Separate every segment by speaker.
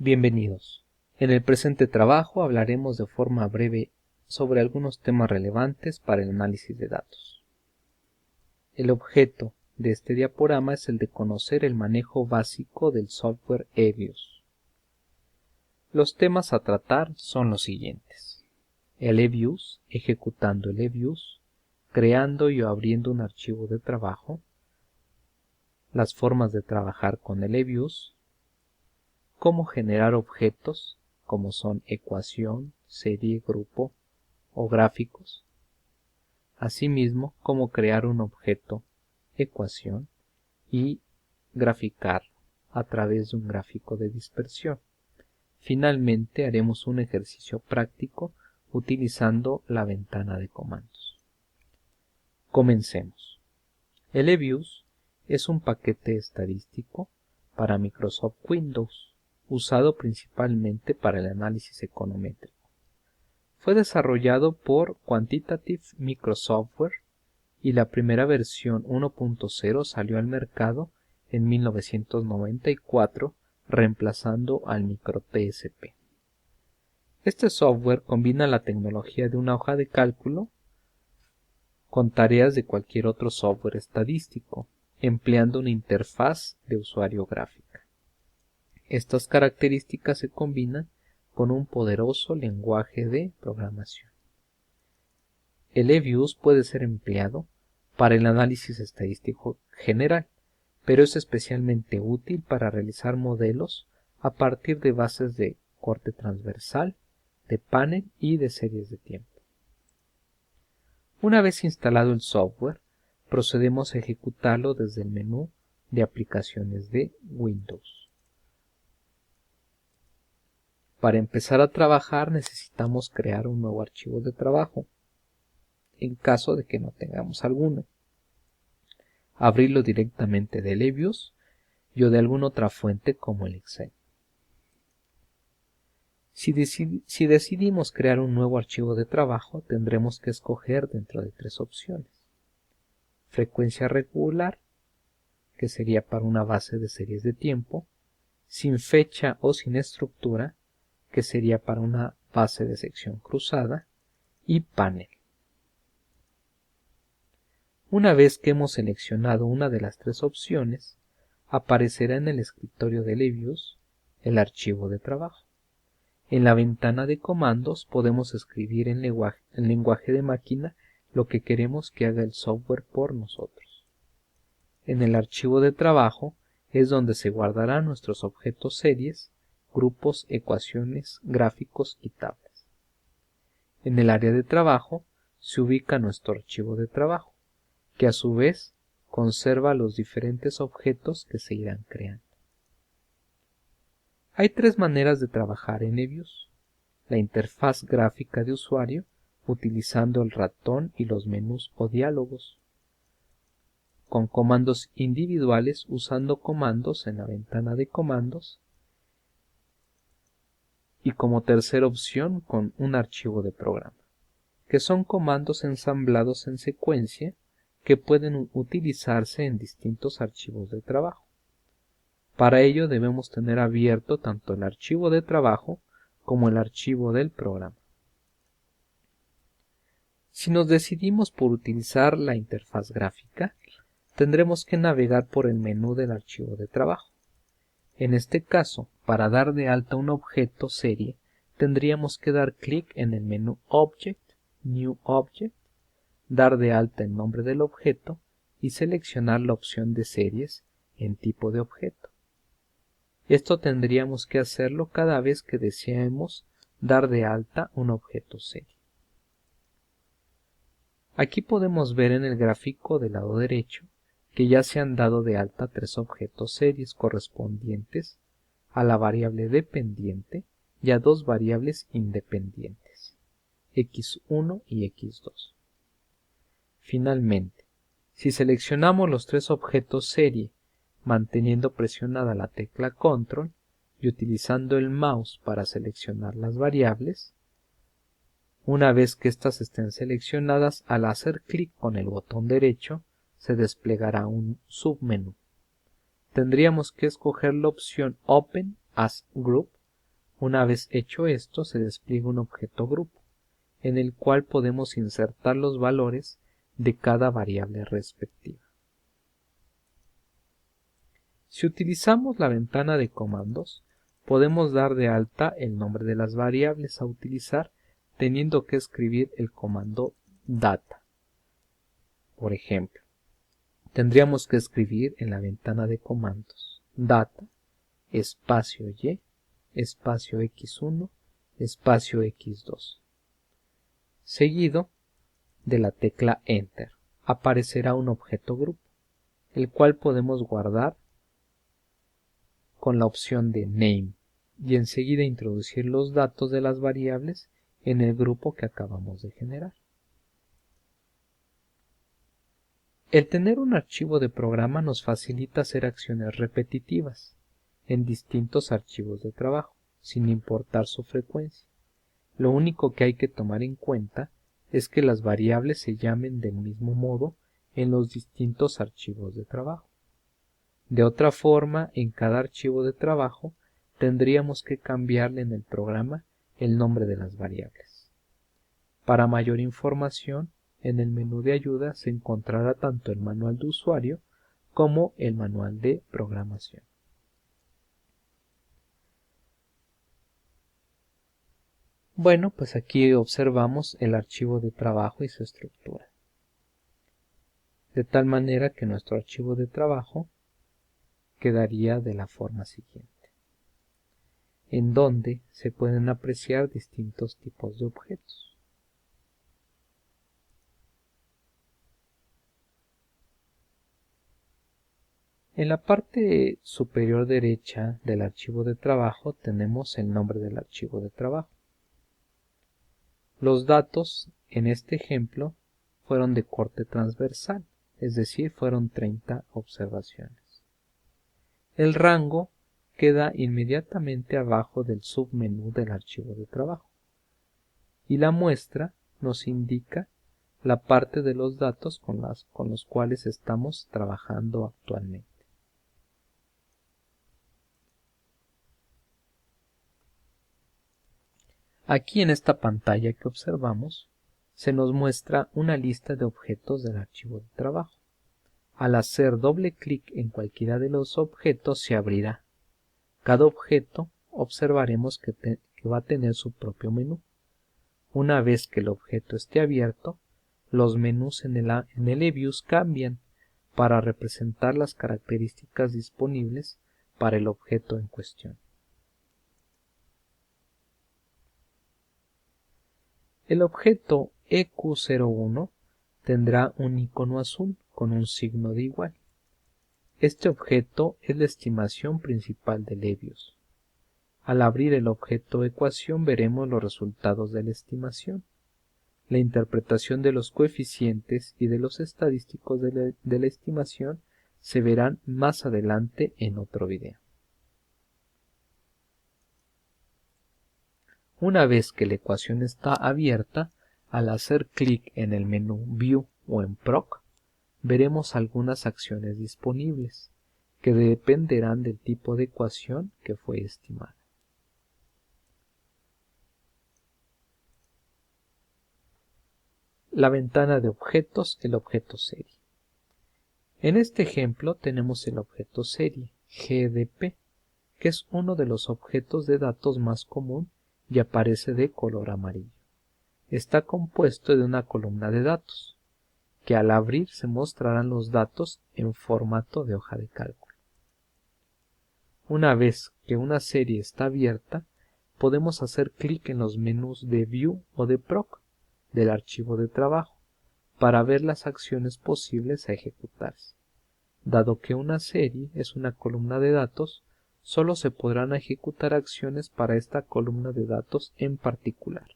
Speaker 1: Bienvenidos. En el presente trabajo hablaremos de forma breve sobre algunos temas relevantes para el análisis de datos. El objeto de este diaporama es el de conocer el manejo básico del software eViews. Los temas a tratar son los siguientes: el eViews, ejecutando el eViews, creando y abriendo un archivo de trabajo, las formas de trabajar con el eViews, cómo generar objetos como son ecuación, serie, grupo o gráficos, asimismo cómo crear un objeto ecuación y graficar a través de un gráfico de dispersión. Finalmente haremos un ejercicio práctico utilizando la ventana de comandos. Comencemos. El eViews es un paquete estadístico para Microsoft Windows, usado principalmente para el análisis econométrico. Fue desarrollado por Quantitative Microsoftware y la primera versión 1.0 salió al mercado en 1994, reemplazando al MicroTSP. Este software combina la tecnología de una hoja de cálculo con tareas de cualquier otro software estadístico, empleando una interfaz de usuario gráfica. Estas características se combinan con un poderoso lenguaje de programación. El eViews puede ser empleado para el análisis estadístico general, pero es especialmente útil para realizar modelos a partir de bases de corte transversal, de panel y de series de tiempo. Una vez instalado el software, procedemos a ejecutarlo desde el menú de aplicaciones de Windows. Para empezar a trabajar necesitamos crear un nuevo archivo de trabajo, en caso de que no tengamos alguno. Abrirlo directamente del eViews o de alguna otra fuente como el Excel. Si decidimos crear un nuevo archivo de trabajo, tendremos que escoger dentro de tres opciones: frecuencia regular, que sería para una base de series de tiempo; sin fecha o sin estructura, que sería para una base de sección cruzada; y panel. Una vez que hemos seleccionado una de las tres opciones, aparecerá en el escritorio del eViews el archivo de trabajo. En la ventana de comandos podemos escribir en lenguaje de máquina lo que queremos que haga el software por nosotros. En el archivo de trabajo es donde se guardarán nuestros objetos series, grupos, ecuaciones, gráficos y tablas. En el área de trabajo se ubica nuestro archivo de trabajo, que a su vez conserva los diferentes objetos que se irán creando. Hay tres maneras de trabajar en eViews: la interfaz gráfica de usuario, utilizando el ratón y los menús o diálogos; con comandos individuales, usando comandos en la ventana de comandos; y como tercera opción con un archivo de programa, que son comandos ensamblados en secuencia que pueden utilizarse en distintos archivos de trabajo. Para ello debemos tener abierto tanto el archivo de trabajo como el archivo del programa. Si nos decidimos por utilizar la interfaz gráfica, tendremos que navegar por el menú del archivo de trabajo. En este caso, para dar de alta un objeto serie, tendríamos que dar clic en el menú Object, New Object, dar de alta el nombre del objeto y seleccionar la opción de series en tipo de objeto. Esto tendríamos que hacerlo cada vez que deseemos dar de alta un objeto serie. Aquí podemos ver en el gráfico del lado derecho que ya se han dado de alta tres objetos series correspondientes a la variable dependiente y a dos variables independientes, x1 y x2. Finalmente, si seleccionamos los tres objetos serie manteniendo presionada la tecla Control y utilizando el mouse para seleccionar las variables, una vez que éstas estén seleccionadas, al hacer clic con el botón derecho se desplegará un submenú. Tendríamos que escoger la opción Open as Group Una vez hecho esto, se despliega un objeto grupo, en el cual podemos insertar los valores de cada variable respectiva. Si utilizamos la ventana de comandos, podemos dar de alta el nombre de las variables a utilizar teniendo que escribir el comando data. Por ejemplo, tendríamos que escribir en la ventana de comandos data, espacio y, espacio x1, espacio x2. Seguido de la tecla Enter, aparecerá un objeto grupo, el cual podemos guardar con la opción de Name y enseguida introducir los datos de las variables en el grupo que acabamos de generar. El tener un archivo de programa nos facilita hacer acciones repetitivas en distintos archivos de trabajo, sin importar su frecuencia. Lo único que hay que tomar en cuenta es que las variables se llamen del mismo modo en los distintos archivos de trabajo. De otra forma, en cada archivo de trabajo tendríamos que cambiarle en el programa el nombre de las variables. Para mayor información, en el menú de ayuda se encontrará tanto el manual de usuario como el manual de programación. Bueno, pues aquí observamos el archivo de trabajo y su estructura. De tal manera que nuestro archivo de trabajo quedaría de la forma siguiente, en donde se pueden apreciar distintos tipos de objetos. En la parte superior derecha del archivo de trabajo tenemos el nombre del archivo de trabajo. Los datos en este ejemplo fueron de corte transversal, es decir, fueron 30 observaciones. El rango queda inmediatamente abajo del submenú del archivo de trabajo y la muestra nos indica la parte de los datos con los cuales estamos trabajando actualmente. Aquí en esta pantalla que observamos se nos muestra una lista de objetos del archivo de trabajo. Al hacer doble clic en cualquiera de los objetos se abrirá. Cada objeto observaremos que va a tener su propio menú. Una vez que el objeto esté abierto, los menús en el eViews cambian para representar las características disponibles para el objeto en cuestión. El objeto EQ01 tendrá un icono azul con un signo de igual. Este objeto es la estimación principal del eViews. Al abrir el objeto ecuación veremos los resultados de la estimación. La interpretación de los coeficientes y de los estadísticos de la estimación se verán más adelante en otro video. Una vez que la ecuación está abierta, al hacer clic en el menú View o en Proc, veremos algunas acciones disponibles, que dependerán del tipo de ecuación que fue estimada. La ventana de objetos, el objeto serie. En este ejemplo tenemos el objeto serie, GDP, que es uno de los objetos de datos más común y aparece de color amarillo. Está compuesto de una columna de datos, que al abrir se mostrarán los datos en formato de hoja de cálculo. Una vez que una serie está abierta, podemos hacer clic en los menús de View o de Proc del archivo de trabajo para ver las acciones posibles a ejecutarse. Dado que una serie es una columna de datos, solo se podrán ejecutar acciones para esta columna de datos en particular.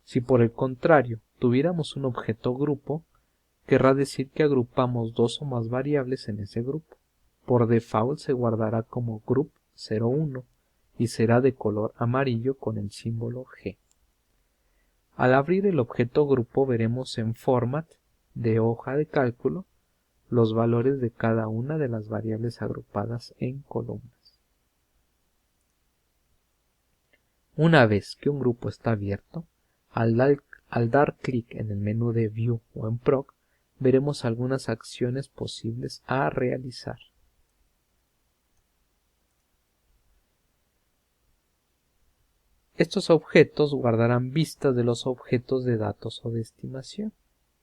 Speaker 1: Si por el contrario tuviéramos un objeto grupo, querrá decir que agrupamos dos o más variables en ese grupo. Por default se guardará como group01 y será de color amarillo con el símbolo G. Al abrir el objeto grupo veremos en Format de hoja de cálculo los valores de cada una de las variables agrupadas en columnas. Una vez que un grupo está abierto, al dar clic en el menú de View o en Proc, veremos algunas acciones posibles a realizar. Estos objetos guardarán vistas de los objetos de datos o de estimación.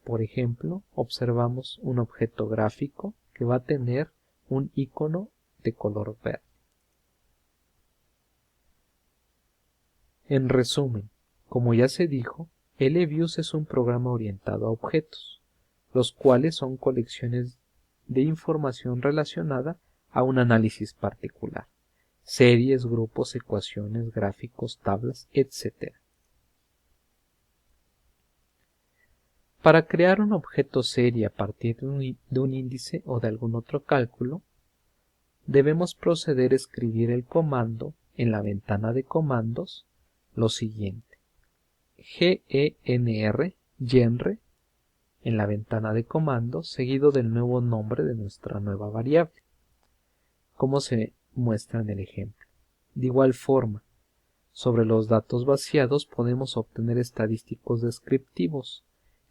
Speaker 1: Por ejemplo, observamos un objeto gráfico que va a tener un icono de color verde. En resumen, como ya se dijo, LViews es un programa orientado a objetos, los cuales son colecciones de información relacionada a un análisis particular, series, grupos, ecuaciones, gráficos, tablas, etc. Para crear un objeto serie a partir de un índice o de algún otro cálculo, debemos proceder a escribir el comando en la ventana de comandos lo siguiente: genr, en la ventana de comandos, seguido del nuevo nombre de nuestra nueva variable, como se muestra en el ejemplo. De igual forma, sobre los datos vaciados podemos obtener estadísticos descriptivos,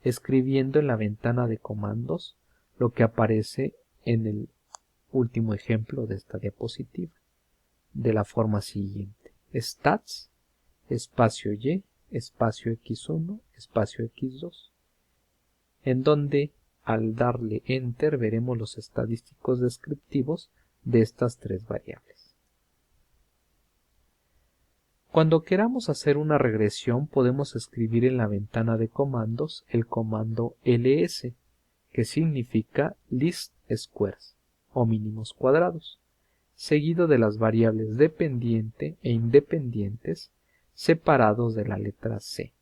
Speaker 1: escribiendo en la ventana de comandos lo que aparece en el último ejemplo de esta diapositiva, de la forma siguiente: stats, espacio y, espacio x1, espacio x2, en donde al darle enter veremos los estadísticos descriptivos de estas tres variables. Cuando queramos hacer una regresión podemos escribir en la ventana de comandos el comando ls, que significa least squares o mínimos cuadrados, seguido de las variables dependiente e independientes separados de la letra C,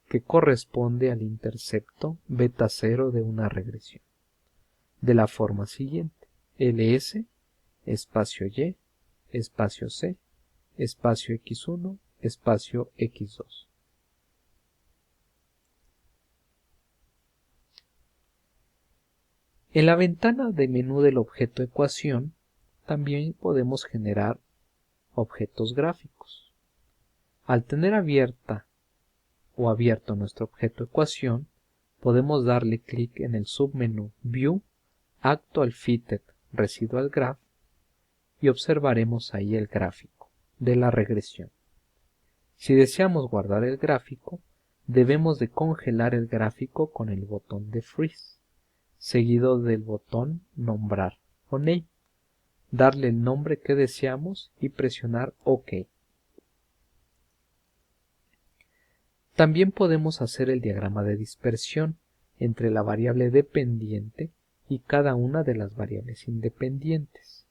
Speaker 1: que corresponde al intercepto beta 0 de una regresión, de la forma siguiente: ls, espacio y, espacio c, espacio x1, espacio x2. En la ventana de menú del objeto ecuación también podemos generar objetos gráficos. Al tener abierto nuestro objeto ecuación, podemos darle clic en el submenú View, Actual Fitted Residual Graph, y observaremos ahí el gráfico de la regresión. Si deseamos guardar el gráfico, debemos de congelar el gráfico con el botón de Freeze, seguido del botón Nombrar o Name, darle el nombre que deseamos y presionar OK. También podemos hacer el diagrama de dispersión entre la variable dependiente y cada una de las variables independientes.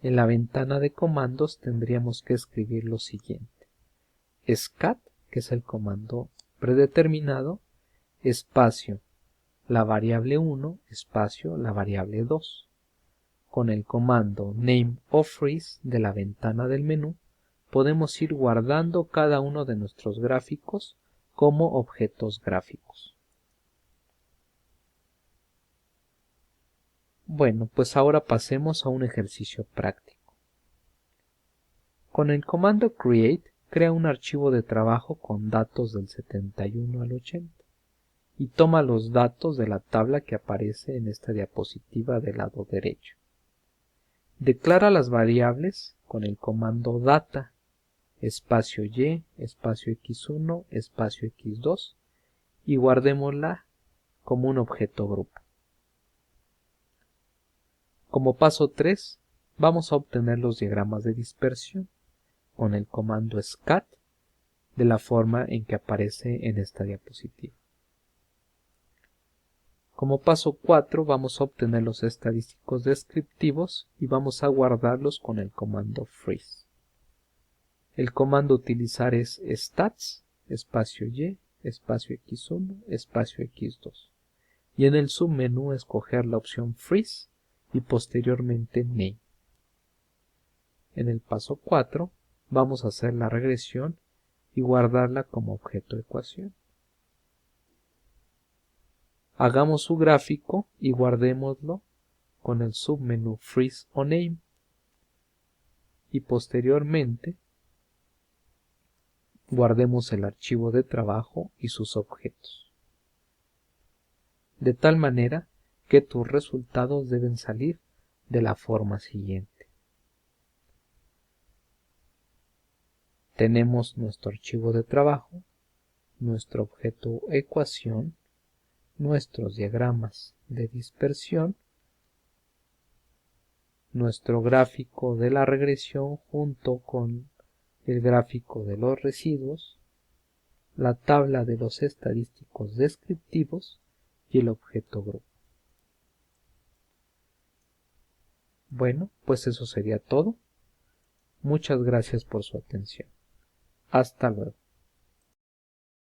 Speaker 1: En la ventana de comandos tendríamos que escribir lo siguiente: scat, que es el comando predeterminado, espacio la variable 1, espacio la variable 2. Con el comando name o freeze de la ventana del menú podemos ir guardando cada uno de nuestros gráficos como objetos gráficos. Bueno, pues ahora pasemos a un ejercicio práctico. Con el comando create, crea un archivo de trabajo con datos del 71 al 80 y toma los datos de la tabla que aparece en esta diapositiva del lado derecho. Declara las variables con el comando data, espacio y, espacio x1, espacio x2, y guardémosla como un objeto grupo. Como paso 3, vamos a obtener los diagramas de dispersión con el comando scat, de la forma en que aparece en esta diapositiva. Como paso 4, vamos a obtener los estadísticos descriptivos y vamos a guardarlos con el comando freeze. El comando a utilizar es stats, espacio y, espacio x1, espacio x2. Y en el submenú escoger la opción freeze y posteriormente name. En el paso 4 vamos a hacer la regresión y guardarla como objeto de ecuación. Hagamos su gráfico y guardémoslo con el submenú freeze o name. Y posteriormente Guardemos el archivo de trabajo y sus objetos, de tal manera que tus resultados deben salir de la forma siguiente. Tenemos nuestro archivo de trabajo, nuestro objeto ecuación, nuestros diagramas de dispersión, nuestro gráfico de la regresión junto con el gráfico de los residuos, la tabla de los estadísticos descriptivos y el objeto grupo. Bueno, pues eso sería todo. Muchas gracias por su atención. Hasta luego.